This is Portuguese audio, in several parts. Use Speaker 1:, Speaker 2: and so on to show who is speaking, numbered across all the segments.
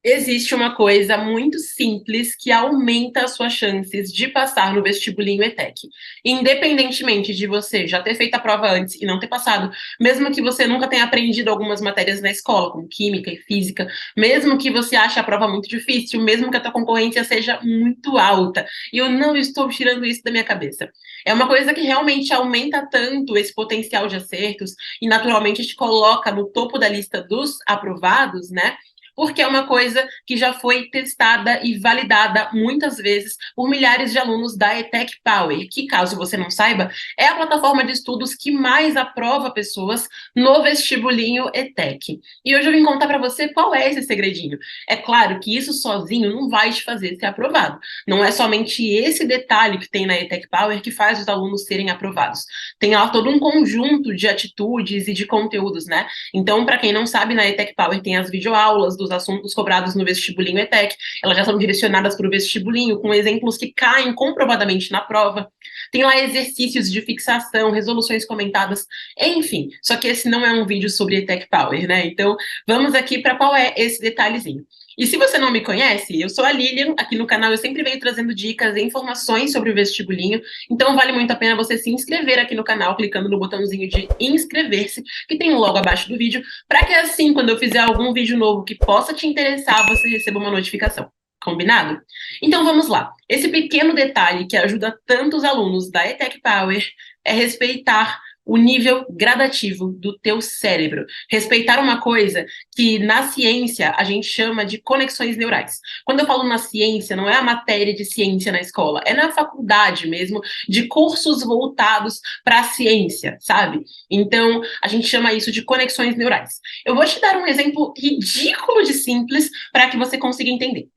Speaker 1: Existe uma coisa muito simples que aumenta as suas chances de passar no vestibulinho ETEC. Independentemente de você já ter feito a prova antes e não ter passado, mesmo que você nunca tenha aprendido algumas matérias na escola, como química e física, mesmo que você ache a prova muito difícil, mesmo que a tua concorrência seja muito alta, e eu não estou tirando isso da minha cabeça. É uma coisa que realmente aumenta tanto esse potencial de acertos e naturalmente te coloca no topo da lista dos aprovados, né? Porque é uma coisa que já foi testada e validada muitas vezes por milhares de alunos da ETEC Power, que, caso você não saiba, é a plataforma de estudos que mais aprova pessoas no vestibulinho ETEC. E hoje eu vim contar para você qual é esse segredinho. É claro que isso sozinho não vai te fazer ser aprovado. Não é somente esse detalhe que tem na ETEC Power que faz os alunos serem aprovados. Tem lá todo um conjunto de atitudes e de conteúdos, né? Então, para quem não sabe, na ETEC Power tem as videoaulas dos assuntos cobrados no vestibulinho ETEC, elas já são direcionadas para o vestibulinho, com exemplos que caem comprovadamente na prova. Tem lá exercícios de fixação, resoluções comentadas, enfim. Só que esse não é um vídeo sobre ETEC Power, né? Então, vamos aqui para qual é esse detalhezinho. E se você não me conhece, eu sou a Lilian, aqui no canal eu sempre venho trazendo dicas e informações sobre o vestibulinho, então vale muito a pena você se inscrever aqui no canal, clicando no botãozinho de inscrever-se, que tem logo abaixo do vídeo, para que assim, quando eu fizer algum vídeo novo que possa te interessar, você receba uma notificação. Combinado? Então vamos lá. Esse pequeno detalhe que ajuda tantos alunos da ETEC Power é respeitar o nível gradativo do teu cérebro. Respeitar uma coisa que na ciência a gente chama de conexões neurais. Quando eu falo na ciência, não é a matéria de ciência na escola, é na faculdade mesmo, de cursos voltados para a ciência, sabe? Então, a gente chama isso de conexões neurais. Eu vou te dar um exemplo ridículo de simples para que você consiga entender.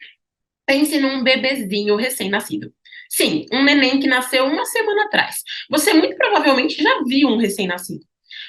Speaker 1: Pense num bebezinho recém-nascido. Sim, um neném que nasceu uma semana atrás. Você muito provavelmente já viu um recém-nascido.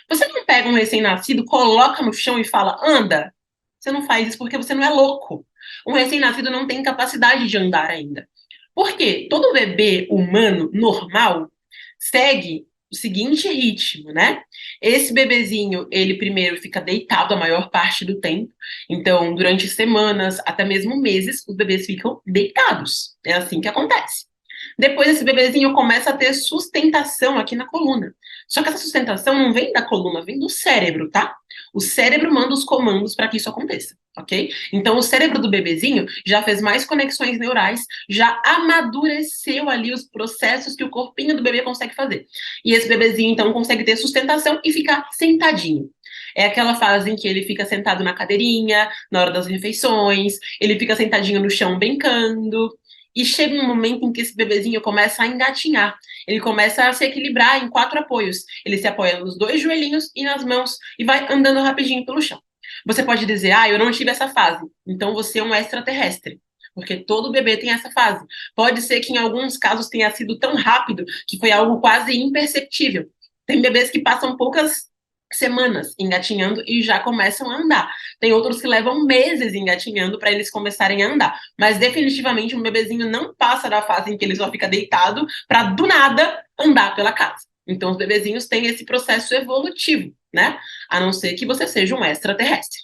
Speaker 1: Você não pega um recém-nascido, coloca no chão e fala, anda. Você não faz isso porque você não é louco. Um recém-nascido não tem capacidade de andar ainda. Por quê? Todo bebê humano normal segue o seguinte ritmo, né? Esse bebezinho, ele primeiro fica deitado a maior parte do tempo. Então, durante semanas, até mesmo meses, os bebês ficam deitados. É assim que acontece. Depois, esse bebezinho começa a ter sustentação aqui na coluna. Só que essa sustentação não vem da coluna, vem do cérebro, tá? O cérebro manda os comandos para que isso aconteça, ok? Então, o cérebro do bebezinho já fez mais conexões neurais, já amadureceu ali os processos que o corpinho do bebê consegue fazer. E esse bebezinho, então, consegue ter sustentação e ficar sentadinho. É aquela fase em que ele fica sentado na cadeirinha, na hora das refeições, ele fica sentadinho no chão brincando. E chega um momento em que esse bebezinho começa a engatinhar. Ele começa a se equilibrar em 4 apoios. Ele se apoia nos 2 joelhinhos e nas mãos e vai andando rapidinho pelo chão. Você pode dizer, eu não tive essa fase. Então você é um extraterrestre. Porque todo bebê tem essa fase. Pode ser que em alguns casos tenha sido tão rápido que foi algo quase imperceptível. Tem bebês que passam poucas semanas engatinhando e já começam a andar. Tem outros que levam meses engatinhando para eles começarem a andar. Mas definitivamente um bebezinho não passa da fase em que ele só fica deitado para do nada andar pela casa. Então os bebezinhos têm esse processo evolutivo, né? A não ser que você seja um extraterrestre.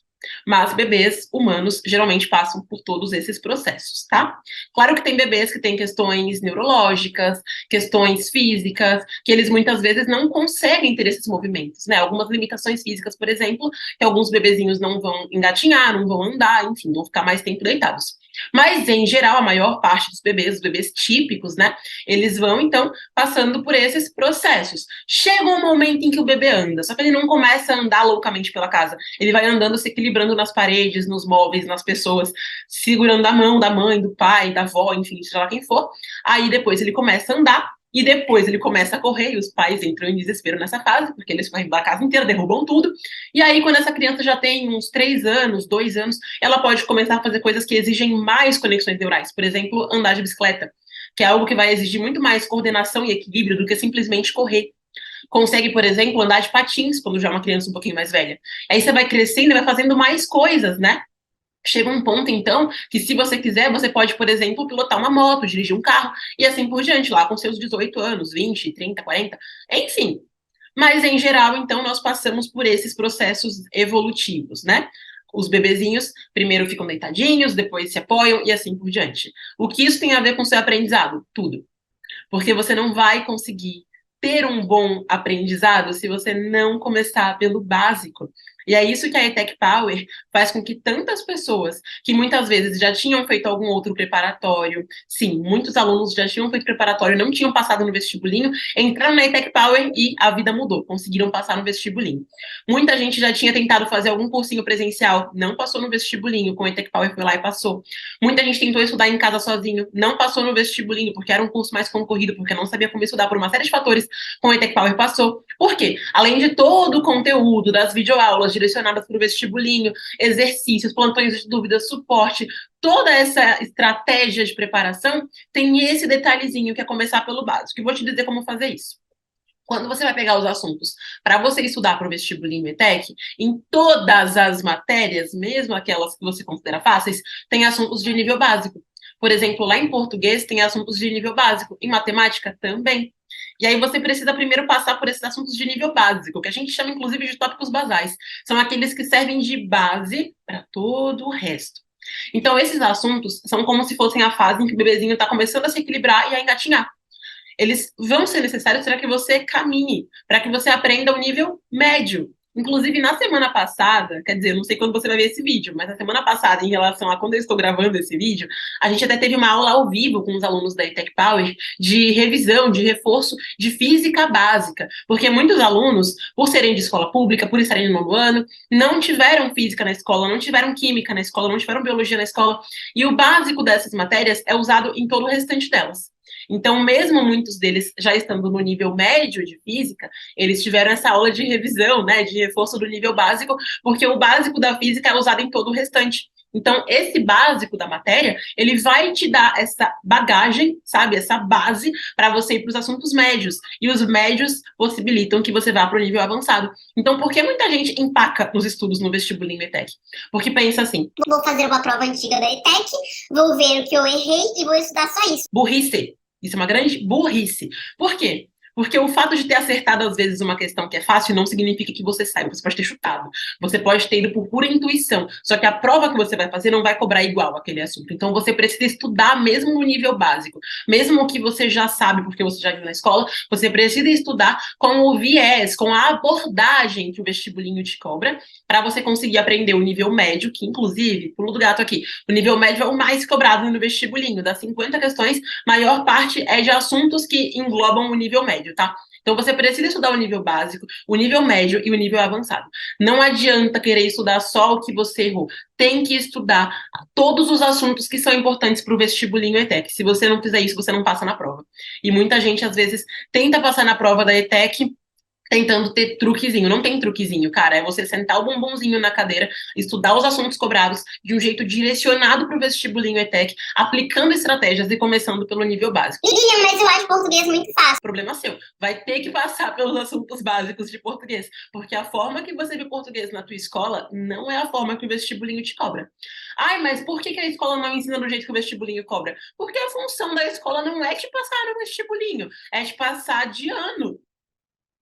Speaker 1: Mas bebês humanos geralmente passam por todos esses processos, tá? Claro que tem bebês que têm questões neurológicas, questões físicas, que eles muitas vezes não conseguem ter esses movimentos, né? Algumas limitações físicas, por exemplo, que alguns bebezinhos não vão engatinhar, não vão andar, enfim, vão ficar mais tempo deitados. Mas, em geral, a maior parte dos bebês, os bebês típicos, né, eles vão, então, passando por esses processos. Chega um momento em que o bebê anda, só que ele não começa a andar loucamente pela casa. Ele vai andando, se equilibrando nas paredes, nos móveis, nas pessoas, segurando a mão da mãe, do pai, da avó, enfim, seja lá quem for. Aí, depois, ele começa a andar, e depois ele começa a correr, e os pais entram em desespero nessa fase, porque eles correm da casa inteira, derrubam tudo. E aí, quando essa criança já tem uns 3 anos, 2 anos, ela pode começar a fazer coisas que exigem mais conexões neurais. Por exemplo, andar de bicicleta, que é algo que vai exigir muito mais coordenação e equilíbrio do que simplesmente correr. Consegue, por exemplo, andar de patins, quando já é uma criança um pouquinho mais velha. Aí você vai crescendo e vai fazendo mais coisas, né? Chega um ponto, então, que se você quiser, você pode, por exemplo, pilotar uma moto, dirigir um carro, e assim por diante, lá com seus 18 anos, 20, 30, 40, enfim. Mas, em geral, então, nós passamos por esses processos evolutivos, né? Os bebezinhos primeiro ficam deitadinhos, depois se apoiam e assim por diante. O que isso tem a ver com o seu aprendizado? Tudo. Porque você não vai conseguir ter um bom aprendizado se você não começar pelo básico. E é isso que a ETEC Power faz com que tantas pessoas que muitas vezes já tinham feito algum outro preparatório, sim, muitos alunos já tinham feito preparatório, não tinham passado no vestibulinho, entraram na ETEC Power e a vida mudou, conseguiram passar no vestibulinho. Muita gente já tinha tentado fazer algum cursinho presencial, não passou no vestibulinho, com a ETEC Power foi lá e passou. Muita gente tentou estudar em casa sozinho, não passou no vestibulinho, porque era um curso mais concorrido, porque não sabia como estudar por uma série de fatores, com a ETEC Power passou. Por quê? Além de todo o conteúdo das videoaulas direcionadas para o vestibulinho, exercícios, plantões de dúvidas, suporte, toda essa estratégia de preparação, tem esse detalhezinho que é começar pelo básico. E vou te dizer como fazer isso. Quando você vai pegar os assuntos para você estudar para o vestibulinho ETEC, em todas as matérias, mesmo aquelas que você considera fáceis, tem assuntos de nível básico. Por exemplo, lá em português tem assuntos de nível básico, em matemática também. E aí você precisa primeiro passar por esses assuntos de nível básico, que a gente chama inclusive de tópicos basais. São aqueles que servem de base para todo o resto. Então, esses assuntos são como se fossem a fase em que o bebezinho está começando a se equilibrar e a engatinhar. Eles vão ser necessários para que você caminhe, para que você aprenda o nível médio. Inclusive, na semana passada, quer dizer, eu não sei quando você vai ver esse vídeo, mas na semana passada, em relação a quando eu estou gravando esse vídeo, a gente até teve uma aula ao vivo com os alunos da ETEC Power de revisão, de reforço de física básica, porque muitos alunos, por serem de escola pública, por estarem no nono ano, não tiveram física na escola, não tiveram química na escola, não tiveram biologia na escola, e o básico dessas matérias é usado em todo o restante delas. Então, mesmo muitos deles já estando no nível médio de física, eles tiveram essa aula de revisão, né, de reforço do nível básico, porque o básico da física é usado em todo o restante. Então, esse básico da matéria, ele vai te dar essa bagagem, sabe, essa base para você ir para os assuntos médios. E os médios possibilitam que você vá para o nível avançado. Então, por que muita gente empaca nos estudos no vestibulinho ETEC? Porque pensa assim:
Speaker 2: vou fazer uma prova antiga da ETEC, vou ver o que eu errei e vou estudar só isso.
Speaker 1: Burrice. Isso é uma grande burrice. Por quê? Porque o fato de ter acertado, às vezes, uma questão que é fácil não significa que você saiba. Você pode ter chutado. Você pode ter ido por pura intuição. Só que a prova que você vai fazer não vai cobrar igual aquele assunto. Então, você precisa estudar mesmo no nível básico. Mesmo o que você já sabe, porque você já viu na escola, você precisa estudar com o viés, com a abordagem que o vestibulinho te cobra, para você conseguir aprender o nível médio, que, inclusive, pulo do gato aqui, o nível médio é o mais cobrado no vestibulinho. Das 50 questões, maior parte é de assuntos que englobam o nível médio, tá? Então você precisa estudar o nível básico, o nível médio e o nível avançado. Não adianta querer estudar só o que você errou. Tem que estudar todos os assuntos que são importantes para o vestibulinho ETEC. Se você não fizer isso, você não passa na prova. E muita gente, às vezes, tenta passar na prova da ETEC tentando ter truquezinho. Não tem truquezinho, cara. É você sentar o bumbumzinho na cadeira, estudar os assuntos cobrados de um jeito direcionado para o vestibulinho ETEC, aplicando estratégias e começando pelo nível básico.
Speaker 2: Mas eu acho português muito fácil.
Speaker 1: Problema seu. Vai ter que passar pelos assuntos básicos de português, porque a forma que você vê português na tua escola não é a forma que o vestibulinho te cobra. Ai, mas por que a escola não ensina do jeito que o vestibulinho cobra? Porque a função da escola não é te passar no vestibulinho, é te passar de ano.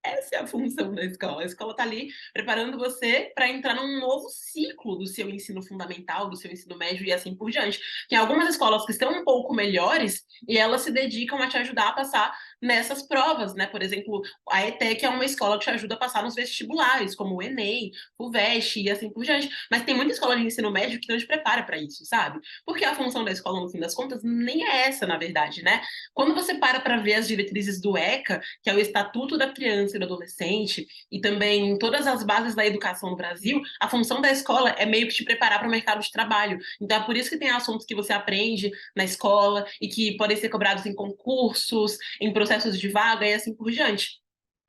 Speaker 1: Essa é a função da escola. A escola está ali preparando você para entrar num novo ciclo do seu ensino fundamental, do seu ensino médio e assim por diante. Tem algumas escolas que estão um pouco melhores e elas se dedicam a te ajudar a passar nessas provas, né? Por exemplo, a ETEC é uma escola que te ajuda a passar nos vestibulares, como o Enem, o VEST e assim por diante. Mas tem muita escola de ensino médio que não te prepara para isso, sabe? Porque a função da escola, no fim das contas, nem é essa, na verdade, né? Quando você para ver as diretrizes do ECA, que é o Estatuto da Criança e do Adolescente, e também todas as bases da educação no Brasil, a função da escola é meio que te preparar para o mercado de trabalho. Então é por isso que tem assuntos que você aprende na escola e que podem ser cobrados em concursos, em processos de vaga e assim por diante.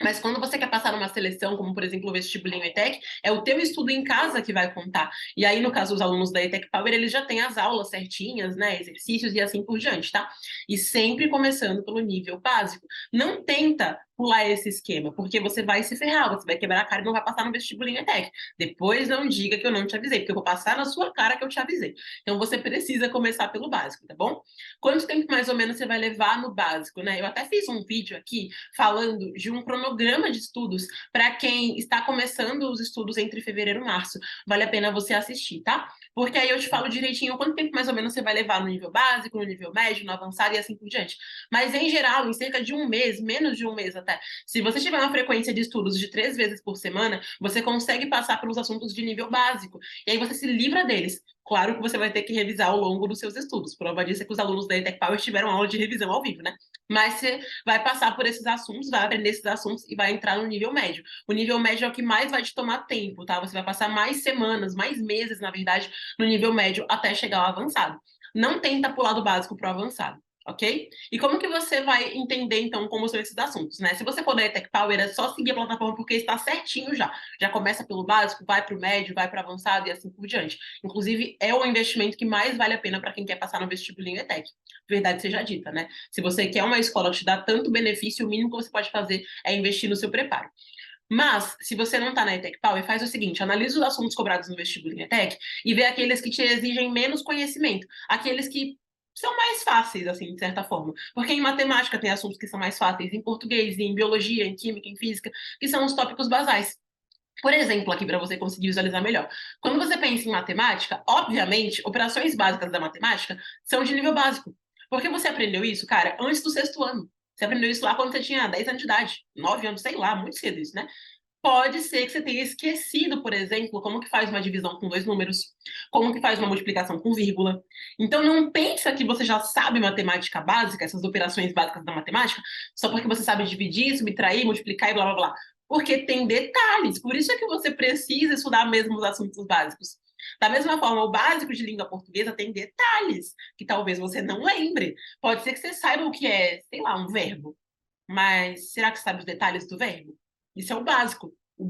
Speaker 1: Mas quando você quer passar numa seleção, como por exemplo o vestibulinho ETEC, é o teu estudo em casa que vai contar. E aí, no caso, os alunos da ETEC Power, eles já têm as aulas certinhas, né, exercícios e assim por diante, tá? E sempre começando pelo nível básico. Não tenta pular esse esquema, porque você vai se ferrar, você vai quebrar a cara e não vai passar no vestibulinho ETEC. Depois não diga que eu não te avisei, porque eu vou passar na sua cara que eu te avisei. Então você precisa começar pelo básico, tá bom? Quanto tempo mais ou menos você vai levar no básico, né? Eu até fiz um vídeo aqui falando de um cronograma de estudos para quem está começando os estudos entre fevereiro e março. Vale a pena você assistir, tá? Porque aí eu te falo direitinho quanto tempo mais ou menos você vai levar no nível básico, no nível médio, no avançado e assim por diante. Mas, em geral, em cerca de um mês, menos de um mês até, se você tiver uma frequência de estudos de 3 vezes por semana, você consegue passar pelos assuntos de nível básico. E aí você se livra deles. Claro que você vai ter que revisar ao longo dos seus estudos. Prova disso é que os alunos da ETEC Power tiveram aula de revisão ao vivo, né? Mas você vai passar por esses assuntos, vai aprender esses assuntos e vai entrar no nível médio. O nível médio é o que mais vai te tomar tempo, tá? Você vai passar mais semanas, mais meses, na verdade, no nível médio até chegar ao avançado. Não tenta pular do básico para o avançado, ok? E como que você vai entender, então, como são esses assuntos, né? Se você for da ETEC Power, é só seguir a plataforma porque está certinho já. Já começa pelo básico, vai para o médio, vai para o avançado e assim por diante. Inclusive, é o investimento que mais vale a pena para quem quer passar no vestibulinho ETEC. Verdade seja dita, né? Se você quer uma escola que te dá tanto benefício, o mínimo que você pode fazer é investir no seu preparo. Mas, se você não está na ETEC Power, faz o seguinte, analisa os assuntos cobrados no vestibulinho ETEC e vê aqueles que te exigem menos conhecimento, aqueles que são mais fáceis, assim, de certa forma. Porque em matemática tem assuntos que são mais fáceis, em português, em biologia, em química, em física, que são os tópicos basais. Por exemplo, aqui para você conseguir visualizar melhor. Quando você pensa em matemática, obviamente, operações básicas da matemática são de nível básico. Porque você aprendeu isso, cara, antes do sexto ano. Você aprendeu isso lá quando você tinha 10 anos de idade, 9 anos, sei lá, muito cedo isso, né? Pode ser que você tenha esquecido, por exemplo, como que faz uma divisão com dois números, como que faz uma multiplicação com vírgula. Então não pensa que você já sabe matemática básica, essas operações básicas da matemática, só porque você sabe dividir, subtrair, multiplicar e blá blá blá. Porque tem detalhes, por isso é que você precisa estudar mesmo os assuntos básicos. Da mesma forma, o básico de língua portuguesa tem detalhes que talvez você não lembre. Pode ser que você saiba o que é, sei lá, um verbo, mas será que você sabe os detalhes do verbo? Isso é o básico. O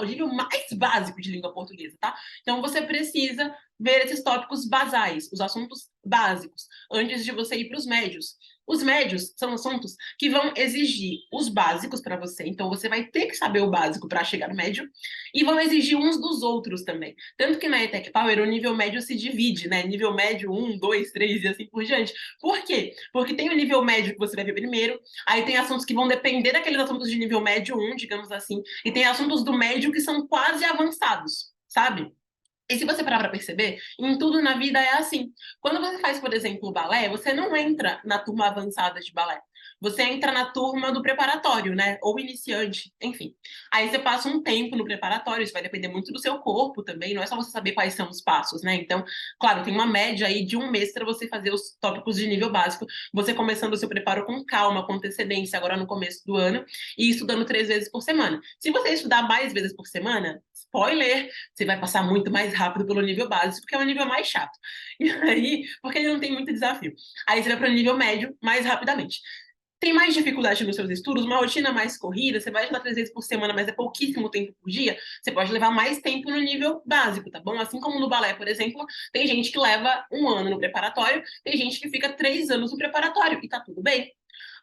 Speaker 1: nível mais básico de língua portuguesa, tá? Então você precisa ver esses tópicos basais, os assuntos básicos, antes de você ir para os médios. Os médios são assuntos que vão exigir os básicos para você, então você vai ter que saber o básico para chegar no médio, e vão exigir uns dos outros também. Tanto que na ETEC Power o nível médio se divide, né? Nível médio 1, 2, 3 e assim por diante. Por quê? Porque tem o nível médio que você vai ver primeiro, aí tem assuntos que vão depender daqueles assuntos de nível médio 1, digamos assim, e tem assuntos do médio que são quase avançados, sabe? E se você parar para perceber, em tudo na vida é assim. Quando você faz, por exemplo, balé, você não entra na turma avançada de balé. Você entra na turma do preparatório, né? Ou iniciante, enfim. Aí você passa um tempo no preparatório, isso vai depender muito do seu corpo também, não é só você saber quais são os passos, né? Então, claro, tem uma média aí de um mês para você fazer os tópicos de nível básico, você começando o seu preparo com calma, com antecedência, agora no começo do ano, e estudando 3 vezes por semana. Se você estudar mais vezes por semana, spoiler, você vai passar muito mais rápido pelo nível básico, porque é o nível mais chato. E aí, porque ele não tem muito desafio. Aí você vai para o nível médio mais rapidamente. Tem mais dificuldade nos seus estudos, uma rotina mais corrida, você vai estudar 3 vezes por semana, mas é pouquíssimo tempo por dia, você pode levar mais tempo no nível básico, tá bom? Assim como no balé, por exemplo, tem gente que leva um ano no preparatório, tem gente que fica 3 anos no preparatório, e tá tudo bem.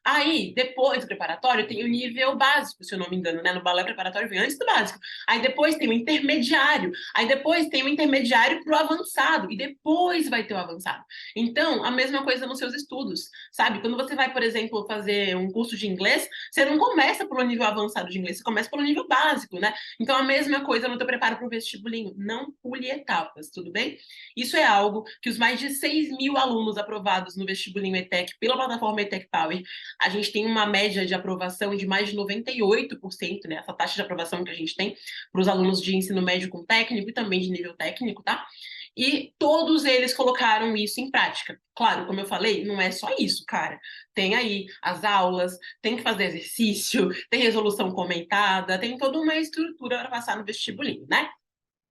Speaker 1: Aí, depois do preparatório, tem o nível básico, se eu não me engano, né? No balé preparatório vem antes do básico. Aí depois tem o intermediário. Aí depois tem o intermediário pro avançado. E depois vai ter o avançado. Então, a mesma coisa nos seus estudos, sabe? Quando você vai, por exemplo, fazer um curso de inglês, você não começa pelo nível avançado de inglês, você começa pelo nível básico, né? Então, a mesma coisa no teu preparo pro vestibulinho. Não pule etapas, tudo bem? Isso é algo que os mais de 6.000 alunos aprovados no vestibulinho ETEC pela plataforma ETEC Power, a gente tem uma média de aprovação de mais de 98%, né? Essa taxa de aprovação que a gente tem para os alunos de ensino médio com técnico e também de nível técnico, tá? E todos eles colocaram isso em prática. Claro, como eu falei, não é só isso, cara. Tem aí as aulas, tem que fazer exercício, tem resolução comentada, tem toda uma estrutura para passar no vestibulinho, né?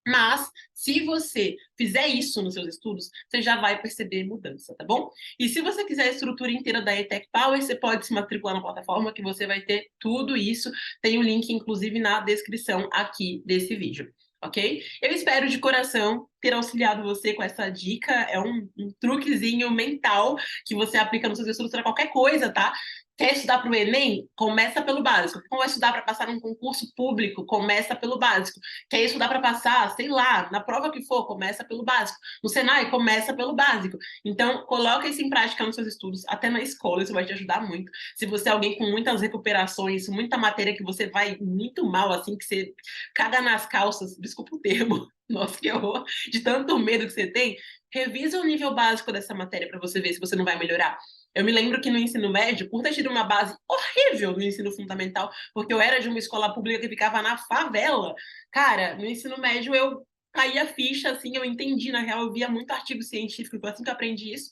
Speaker 1: Mas, se você fizer isso nos seus estudos, você já vai perceber mudança, tá bom? E se você quiser a estrutura inteira da ETEC Power, você pode se matricular na plataforma que você vai ter tudo isso. Tem o link, inclusive, na descrição aqui desse vídeo, ok? Eu espero de coração ter auxiliado você com essa dica. É um truquezinho mental que você aplica nos seus estudos para qualquer coisa, tá? Quer estudar para o Enem? Começa pelo básico. Quer estudar para passar num concurso público? Começa pelo básico. Quer estudar para passar, sei lá, na prova que for? Começa pelo básico. No Senai? Começa pelo básico. Então, coloca isso em prática nos seus estudos, até na escola, isso vai te ajudar muito. Se você é alguém com muitas recuperações, muita matéria que você vai muito mal, assim, que você caga nas calças, desculpa o termo, nossa, que horror, de tanto medo que você tem, revisa o nível básico dessa matéria para você ver se você não vai melhorar. Eu me lembro que no ensino médio, por ter tido uma base horrível no ensino fundamental, porque eu era de uma escola pública que ficava na favela, cara, no ensino médio eu caía a ficha, assim, eu entendi, na real, eu via muito artigo científico, foi assim que eu aprendi isso.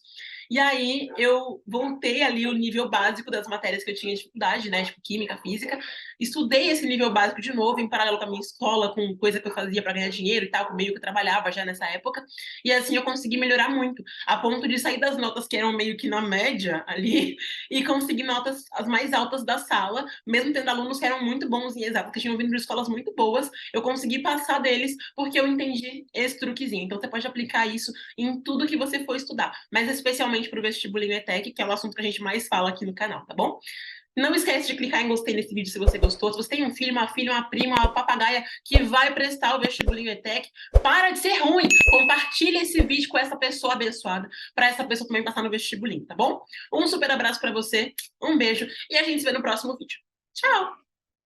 Speaker 1: E aí eu voltei ali o nível básico das matérias que eu tinha dificuldade, né, tipo química, física. Estudei esse nível básico de novo, em paralelo com a minha escola, com coisa que eu fazia para ganhar dinheiro e tal, com meio que eu trabalhava já nessa época. E assim eu consegui melhorar muito, a ponto de sair das notas que eram meio que na média ali e conseguir notas as mais altas da sala, mesmo tendo alunos que eram muito bons em exatas, que tinham vindo de escolas muito boas, eu consegui passar deles porque eu entendi esse truquezinho. Então você pode aplicar isso em tudo que você for estudar, mas especialmente para o vestibulinho ETEC, que é o assunto que a gente mais fala aqui no canal, tá bom? Não esquece de clicar em gostei nesse vídeo se você gostou. Se você tem um filho, uma filha, uma prima, uma papagaia que vai prestar o vestibulinho ETEC, para de ser ruim. Compartilha esse vídeo com essa pessoa abençoada, para essa pessoa também passar no vestibulinho, tá bom? Um super abraço para você, um beijo e a gente se vê no próximo vídeo. Tchau!